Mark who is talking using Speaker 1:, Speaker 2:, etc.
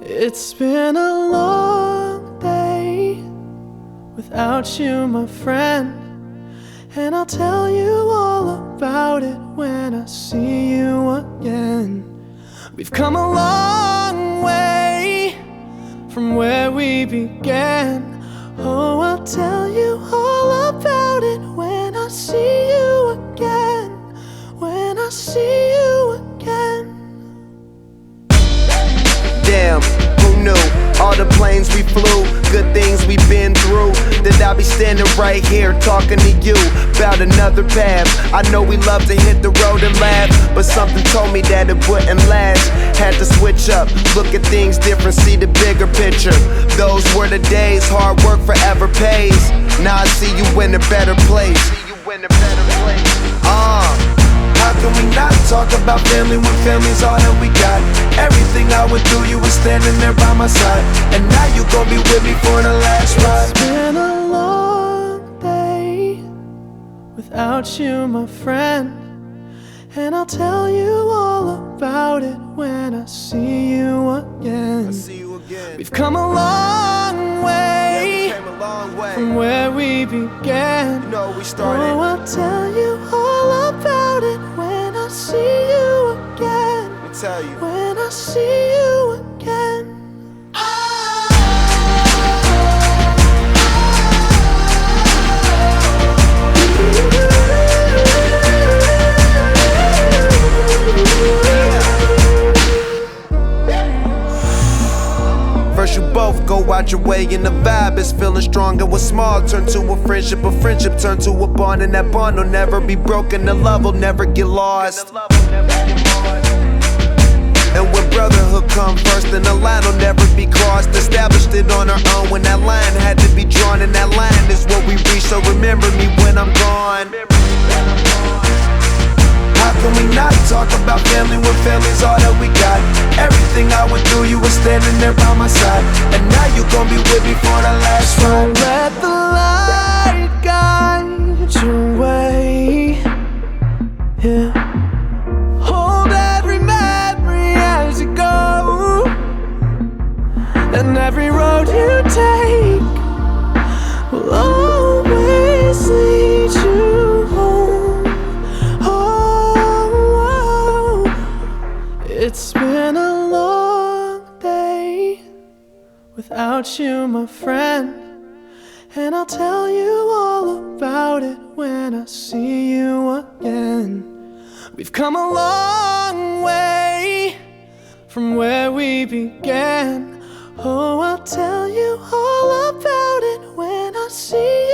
Speaker 1: It's been a long day without you, my friend, and I'll tell you all about it when I see you again. We've come a long way from where we began. Oh, I'll tell you all about it when I see you again. When I see you again.
Speaker 2: Damn, who knew? All the planes we flew, good things we've been through. That I'll be standing right here talking to you about another path. I know we love to hit the road and laugh, but something told me that it wouldn't last. Had to switch up, look at things different, see the bigger picture. Those were the days, hard work forever pays. Now I see you in a better place. How can we not talk about family when family's all that we got? Everything I went through, you were standing there by my side, and now you gon' be with me for the last ride.
Speaker 1: It's been a long day without you, my friend, and I'll tell you all about it when I see you again. We've come a long way, from where we began.
Speaker 2: You know we started.
Speaker 1: Oh, I'll tell you all about it when I see you again.
Speaker 2: Let me tell you.
Speaker 1: When I see you again.
Speaker 2: First you both go out your way and the vibe is feeling strong. And what's small turn to a friendship turn to a bond. And that bond will never be broken, the love will never get lost. And when brotherhood come first, then the line will never be crossed. Established it on our own when that line had to be drawn. And that line is what we reach, so remember me when I'm gone. How can we not talk about family when family's all that we got? Everything I went through, you were standing there by my side, and now you gon' be with me for the last ride.
Speaker 1: Let the light guide your way. Yeah. Hold every memory as you go, and every road you take will always lead you home. Oh, it's been a long day without you, my friend, and I'll tell you all about it when I see you again. We've come a long way from where we began. Oh, I'll tell you all about it when I see you